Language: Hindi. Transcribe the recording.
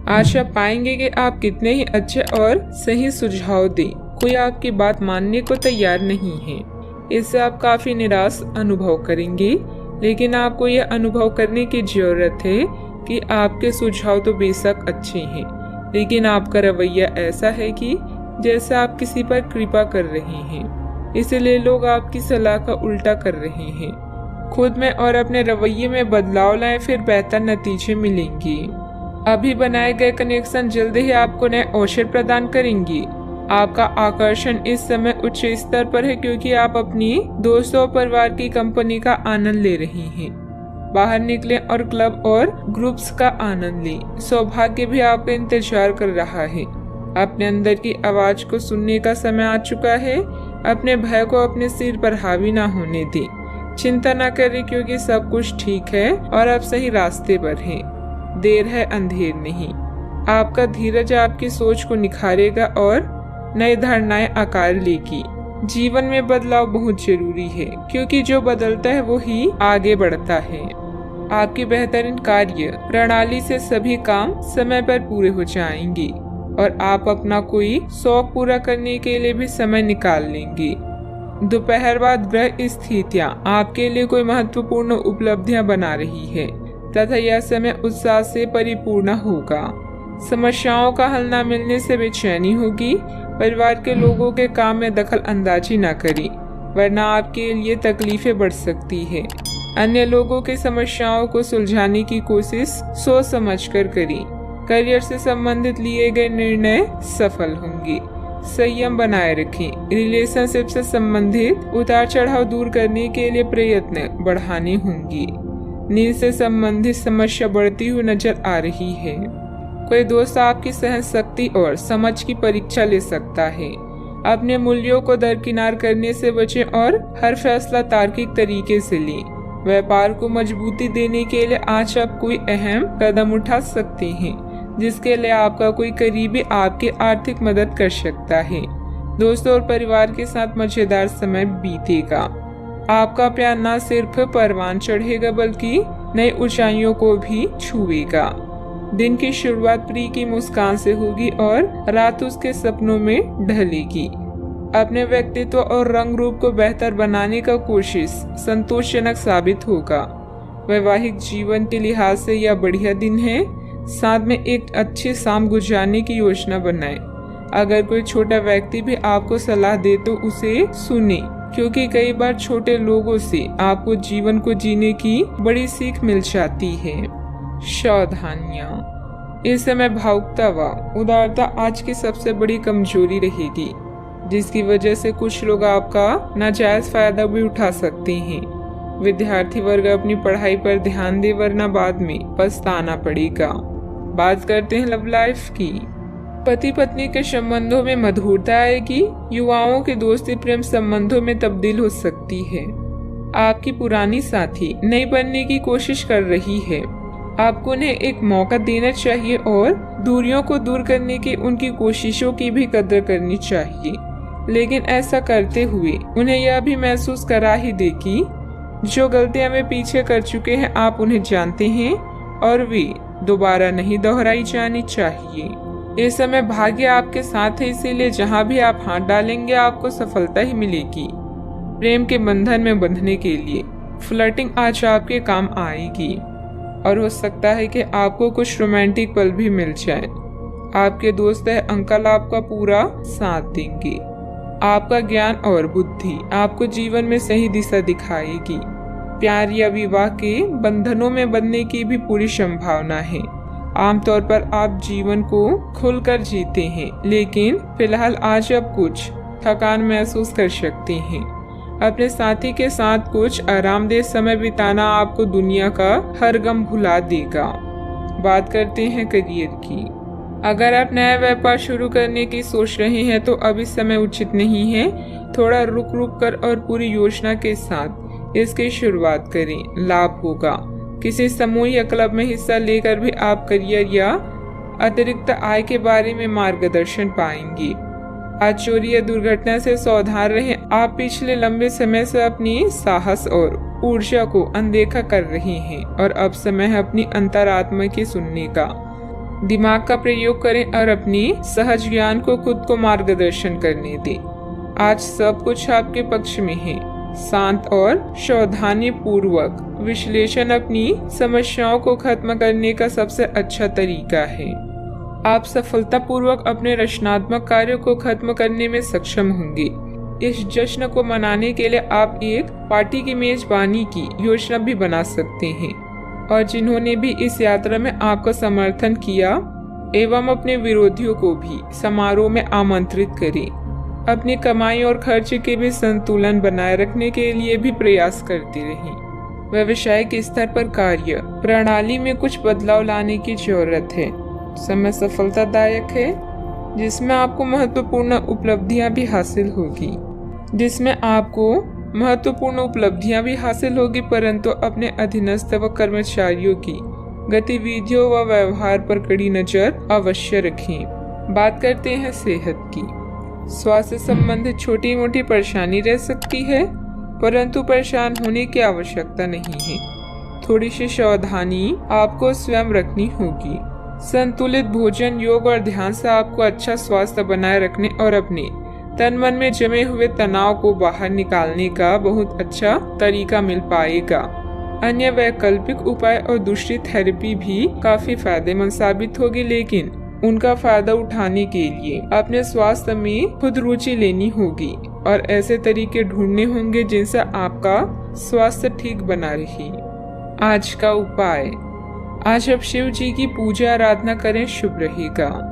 आज आप पाएंगे कि आप कितने ही अच्छे और सही सुझाव दें, कोई आपकी बात मानने को तैयार नहीं है। इससे आप काफी निराश अनुभव करेंगे, लेकिन आपको यह अनुभव करने की जरूरत है कि आपके सुझाव तो बेशक अच्छे हैं, लेकिन आपका रवैया ऐसा है कि जैसे आप किसी पर कृपा कर रहे हैं, इसलिए लोग आपकी सलाह का उल्टा कर रहे हैं। खुद में और अपने रवैये में बदलाव लाएं, फिर बेहतर नतीजे मिलेंगे। अभी बनाए गए कनेक्शन जल्द ही आपको नए अवसर प्रदान करेंगे। आपका आकर्षण इस समय उच्च स्तर पर है, क्योंकि आप अपनी दोस्तों और परिवार की कंपनी का आनंद ले रहे हैं। बाहर निकलें और क्लब और ग्रुप्स का आनंद लें। सौभाग्य भी आपका इंतजार कर रहा है। अपने अंदर की आवाज को सुनने का समय आ चुका है। अपने भय को अपने सिर पर हावी ना होने दें। चिंता न करें, क्योंकि सब कुछ ठीक है और आप सही रास्ते पर हैं। देर है अंधेर नहीं। आपका धीरज आपकी सोच को निखारेगा और नई धारणाएं आकार लेगी। जीवन में बदलाव बहुत जरूरी है, क्योंकि जो बदलता है वो ही आगे बढ़ता है। आपकी बेहतरीन कार्य प्रणाली से सभी काम समय पर पूरे हो जाएंगे और आप अपना कोई शौक पूरा करने के लिए भी समय निकाल लेंगे। दोपहर बाद ग्रह स्थितियाँ आपके लिए कोई महत्वपूर्ण उपलब्धियां बना रही है तथा यह समय उत्साह से परिपूर्ण होगा। समस्याओं का हल न मिलने से बेचैनी होगी। परिवार के लोगों के काम में दखल अंदाजी न करें, वरना आपके लिए तकलीफें बढ़ सकती है। अन्य लोगों की समस्याओं को सुलझाने की कोशिश सोच समझकर करें। करियर से संबंधित लिए गए निर्णय सफल होंगे। संयम बनाए रखें। रिलेशनशिप से संबंधित उतार चढ़ाव दूर करने के लिए प्रयत्न बढ़ाने होंगे। नींद से संबंधित समस्या बढ़ती हुई नजर आ रही है। कोई दोस्त आपकी सहन शक्ति और समझ की परीक्षा ले सकता है। अपने मूल्यों को दरकिनार करने से बचें और हर फैसला तार्किक तरीके से लें। व्यापार को मजबूती देने के लिए आज आप कोई अहम कदम उठा सकते हैं, जिसके लिए आपका कोई करीबी आपकी आर्थिक मदद कर सकता है। दोस्तों और परिवार के साथ मजेदार समय बीतेगा। आपका प्यार न सिर्फ परवान चढ़ेगा, बल्कि नई ऊंचाइयों को भी छुएगा। दिन की शुरुआत प्रिय की मुस्कान से होगी और रात उसके सपनों में ढलेगी। अपने व्यक्तित्व और रंग रूप को बेहतर बनाने का कोशिश संतोषजनक साबित होगा। वैवाहिक जीवन के लिहाज से यह बढ़िया दिन है। साथ में एक अच्छी शाम गुजारने की योजना बनाएं। अगर कोई छोटा व्यक्ति भी आपको सलाह दे तो उसे सुने, क्योंकि कई बार छोटे लोगों से आपको जीवन को जीने की बड़ी सीख मिल जाती है। सावधानियां। इस समय भावुकता व उदारता आज की सबसे बड़ी कमजोरी रहेगी, जिसकी वजह से कुछ लोग आपका नाजायज फायदा भी उठा सकते हैं। विद्यार्थी वर्ग अपनी पढ़ाई पर ध्यान दे, वरना बाद में पछताना पड़ेगा। बात करते हैं लव लाइफ की। पति पत्नी के संबंधों में मधुरता आएगी। युवाओं की दोस्ती प्रेम संबंधों में तब्दील हो सकती है। आपकी पुरानी साथी नई बनने की कोशिश कर रही है। आपको उन्हें एक मौका देना चाहिए और दूरियों को दूर करने की उनकी कोशिशों की भी कदर करनी चाहिए, लेकिन ऐसा करते हुए उन्हें यह भी महसूस करा ही दे कि जो गलतियां वे पीछे कर चुके हैं आप उन्हें जानते हैं और वे दोबारा नहीं दोहराई जानी चाहिए। इस समय भाग्य आपके साथ है, इसीलिए जहां भी आप हाथ डालेंगे आपको सफलता ही मिलेगी। प्रेम के बंधन में बंधने के लिए फ्लर्टिंग आज आपके काम आएगी और हो सकता है कि आपको कुछ रोमांटिक पल भी मिल जाए। आपके दोस्त है अंकल आपका पूरा साथ देंगे। आपका ज्ञान और बुद्धि आपको जीवन में सही दिशा दिखाएगी। प्यार या विवाह के बंधनों में बंधने की भी पूरी संभावना है। आमतौर पर आप जीवन को खुलकर जीते हैं, लेकिन फिलहाल आज आप कुछ थकान महसूस कर सकते हैं। अपने साथी के साथ कुछ आरामदेह समय बिताना आपको दुनिया का हर गम भुला देगा। बात करते हैं करियर की। अगर आप नया व्यापार शुरू करने की सोच रहे हैं तो अभी समय उचित नहीं है। थोड़ा रुक रुक कर और पूरी योजना के साथ इसकी शुरुआत करें, लाभ होगा। किसी समूह या क्लब में हिस्सा लेकर भी आप करियर या अतिरिक्त आय के बारे में मार्गदर्शन पाएंगे। आज चोरी या दुर्घटना से सावधान रहें। आप पिछले लंबे समय से अपनी साहस और ऊर्जा को अनदेखा कर रहे हैं और अब समय है अपनी अंतरात्मा की सुनने का। दिमाग का प्रयोग करें और अपनी सहज ज्ञान को खुद को मार्गदर्शन करने दें। आज सब कुछ आपके पक्ष में है। शांत और सावधानी पूर्वक विश्लेषण अपनी समस्याओं को खत्म करने का सबसे अच्छा तरीका है। आप सफलतापूर्वक अपने रचनात्मक कार्यों को खत्म करने में सक्षम होंगे। इस जश्न को मनाने के लिए आप एक पार्टी की मेजबानी की योजना भी बना सकते हैं और जिन्होंने भी इस यात्रा में आपका समर्थन किया एवं अपने विरोधियों को भी समारोह में आमंत्रित करें। अपनी कमाई और खर्च के भी संतुलन बनाए रखने के लिए भी प्रयास करते रहें। व्यावसायिक स्तर पर कार्य प्रणाली में कुछ बदलाव लाने की जरूरत है। समय सफलतादायक है जिसमें आपको महत्वपूर्ण उपलब्धियां भी हासिल होगी परंतु अपने अधीनस्थ व कर्मचारियों की गतिविधियों व व्यवहार पर कड़ी नजर अवश्य रखें। बात करते हैं सेहत की। स्वास्थ्य संबंधित छोटी मोटी परेशानी रह सकती है परंतु परेशान होने की आवश्यकता नहीं है। थोड़ी सी सावधानी आपको स्वयं रखनी होगी। संतुलित भोजन, योग और ध्यान से आपको अच्छा स्वास्थ्य बनाए रखने और अपने तन मन में जमे हुए तनाव को बाहर निकालने का बहुत अच्छा तरीका मिल पाएगा। अन्य वैकल्पिक उपाय और दूसरी थेरेपी भी काफी फायदेमंद साबित होगी, लेकिन उनका फायदा उठाने के लिए अपने स्वास्थ्य में खुद रुचि लेनी होगी और ऐसे तरीके ढूंढने होंगे जिनसे आपका स्वास्थ्य ठीक बना रहे। आज का उपाय, आज आप शिव जी की पूजा आराधना करें, शुभ रहेगा।